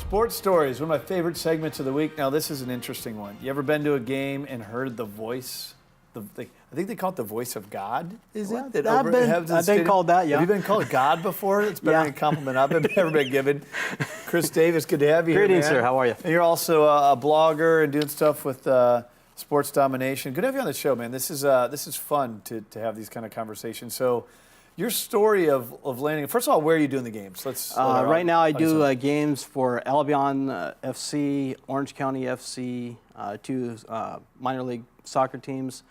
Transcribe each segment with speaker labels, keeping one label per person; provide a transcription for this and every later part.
Speaker 1: Sports stories, one of my favorite segments of the week. Now, this is an interesting one. You ever been to a game and heard the voice? I think they call it the voice of God, is it? That
Speaker 2: I've been called that, yeah.
Speaker 1: Have you been called God before? It's better than a compliment I've ever been given. Chris Davis, good to have you
Speaker 2: Greetings,
Speaker 1: here, man.
Speaker 2: sir. How are you?
Speaker 1: And you're also a blogger and doing stuff with Sports Domination. Good to have you on the show, man. This is fun to have these kind of conversations. So, your story of landing. First of all, where are you doing the games?
Speaker 2: Right now, I do games for Albion FC, Orange County FC, two minor league soccer teams,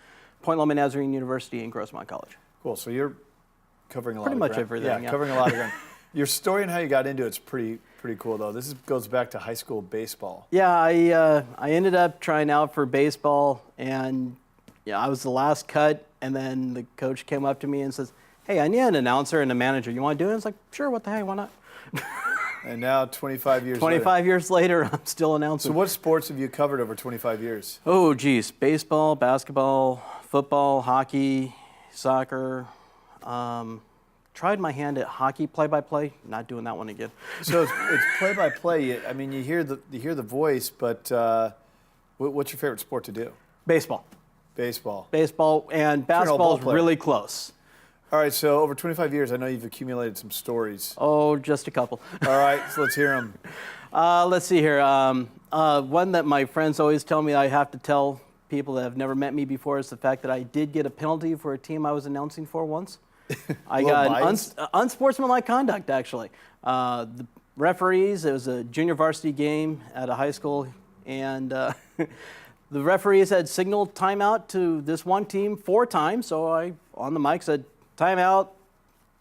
Speaker 2: Point Loma Nazarene University, and Grossmont College.
Speaker 1: Cool. So you're covering a lot.
Speaker 2: Pretty much everything.
Speaker 1: Yeah, covering a lot of ground. Your story and how you got into it's pretty cool, though. This goes back to high school baseball.
Speaker 2: Yeah, I ended up trying out for baseball, and I was the last cut, and then the coach came up to me and says, "Hey, I need an announcer and a manager. You want to do it?" I was like, "Sure, what the heck, why not?"
Speaker 1: And now, 25 years
Speaker 2: 25 years later, I'm still announcing.
Speaker 1: So what sports have you covered over 25 years?
Speaker 2: Oh, geez. Baseball, basketball, football, hockey, soccer. Tried my hand at hockey play-by-play. Not doing that one again.
Speaker 1: So it's play-by-play. I mean, you hear the voice, but what's your favorite sport to do?
Speaker 2: Baseball.
Speaker 1: Baseball.
Speaker 2: Baseball, and basketball is really close.
Speaker 1: All right, so over 25 years, I know you've accumulated some stories.
Speaker 2: Oh, just a couple.
Speaker 1: All right, so let's hear them.
Speaker 2: Let's see here. One that my friends always tell me I have to tell people that have never met me before is the fact that I did get a penalty for a team I was announcing for once. I got unsportsmanlike conduct, actually. The referees, it was a junior varsity game at a high school, and the referees had signaled timeout to this one team 4 times, so I, on the mic, said, "Timeout,"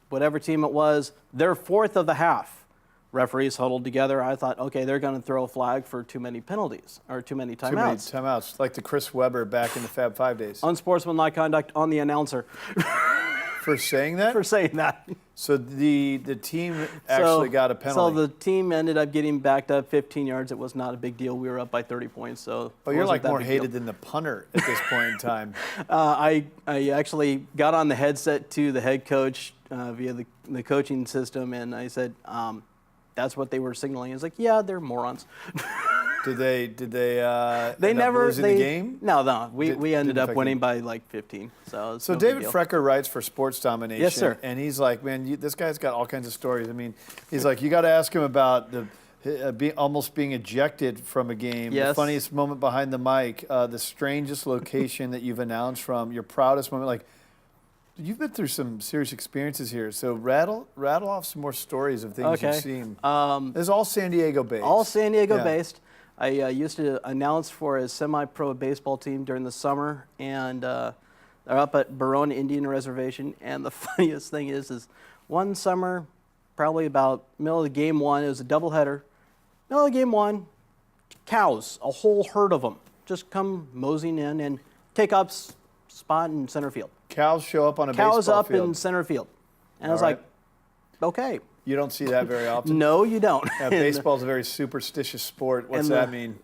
Speaker 2: whatever team it was, their 4th of the half. Referees huddled together. I thought, okay, they're going to throw a flag for too many penalties or too many timeouts.
Speaker 1: Too many timeouts, like the Chris Webber back in the Fab 5 days.
Speaker 2: Unsportsmanlike conduct on the announcer.
Speaker 1: For saying that?
Speaker 2: For saying that.
Speaker 1: So the team actually got a penalty.
Speaker 2: So the team ended up getting backed up 15 yards. It was not a big deal. We were up by 30 points. So
Speaker 1: you're like more hated than the punter at this point in time.
Speaker 2: I actually got on the headset to the head coach via the coaching system, and I said, that's what they were signaling. He's like, yeah, they're morons.
Speaker 1: Did they
Speaker 2: they
Speaker 1: end
Speaker 2: never
Speaker 1: up losing the game?
Speaker 2: No. We ended up winning by like 15. So no
Speaker 1: David Frecker writes for Sports Domination.
Speaker 2: Yes, sir.
Speaker 1: And he's like, man, this guy's got all kinds of stories. I mean, he's like, you got to ask him about the almost being ejected from a game,
Speaker 2: yes.
Speaker 1: The funniest moment behind the mic, the strangest location that you've announced from, your proudest moment. Like, you've been through some serious experiences here. So rattle off some more stories of things you've seen. This is all San Diego based.
Speaker 2: All San Diego based. I used to announce for a semi-pro baseball team during the summer, and they're up at Barone Indian Reservation. And the funniest thing is one summer, probably about middle of game 1, it was a doubleheader. Middle of game 1, cows, a whole herd of them, just come moseying in and take up spot in center field.
Speaker 1: Cows show up on a baseball field.
Speaker 2: Cows up in center field. And I was like, okay.
Speaker 1: You don't see that very often?
Speaker 2: No, you don't.
Speaker 1: Yeah, baseball's a very superstitious sport. What's that mean?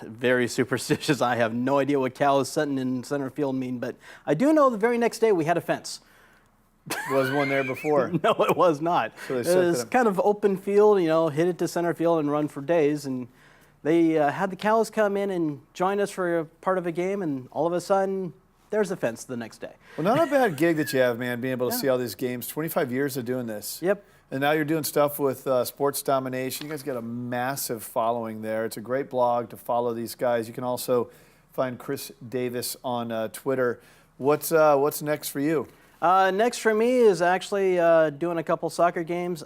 Speaker 2: Very superstitious. I have no idea what cows sitting in center field mean, but I do know the very next day we had a fence.
Speaker 1: Was one there before?
Speaker 2: No, it was not. So it was kind of open field, hit it to center field and run for days. And they had the cows come in and join us for a part of a game, and all of a sudden, there's a fence the next day.
Speaker 1: Well, not a bad gig that you have, man, being able to see all these games. 25 years of doing this.
Speaker 2: Yep.
Speaker 1: And now you're doing stuff with Sports Domination. You guys got a massive following there. It's a great blog to follow these guys. You can also find Chris Davis on Twitter. What's next for you?
Speaker 2: Next for me is actually doing a couple soccer games,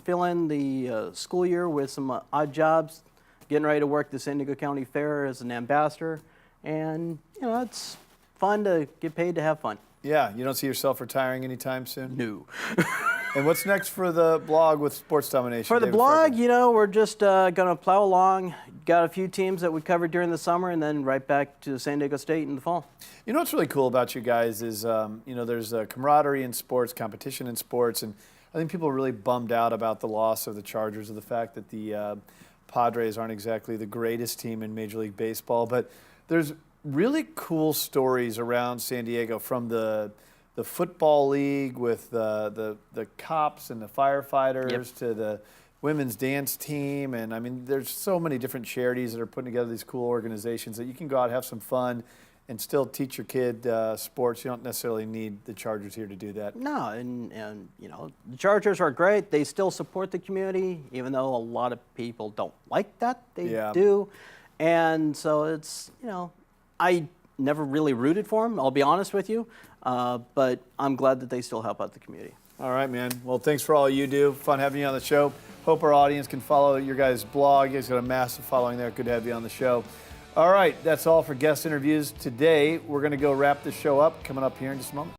Speaker 2: filling the school year with some odd jobs, getting ready to work the San Diego County Fair as an ambassador. And, it's fun to get paid to have fun.
Speaker 1: Yeah, you don't see yourself retiring anytime soon?
Speaker 2: No.
Speaker 1: And what's next for the blog with Sports Domination?
Speaker 2: For the blog, we're just going to plow along. Got a few teams that we covered during the summer, and then right back to San Diego State in the fall. You
Speaker 1: know what's really cool about you guys is, there's a camaraderie in sports, competition in sports, and I think people are really bummed out about the loss of the Chargers, of the fact that the Padres aren't exactly the greatest team in Major League Baseball, but there's really cool stories around San Diego, from the football league with the cops and the firefighters to the women's dance team, and I mean, there's so many different charities that are putting together these cool organizations that you can go out, have some fun, and still teach your kid sports. You don't necessarily need the Chargers here to do that.
Speaker 2: No, and you know, the Chargers are great. They still support the community, even though a lot of people don't like that. They do. And so it's, you know, I never really rooted for them, I'll be honest with you. But I'm glad that they still help out the community.
Speaker 1: All right, man. Well, thanks for all you do. Fun having you on the show. Hope our audience can follow your guys' blog. You guys got a massive following there. Good to have you on the show. All right, that's all for guest interviews today. We're going to go wrap the show up, coming up here in just a moment.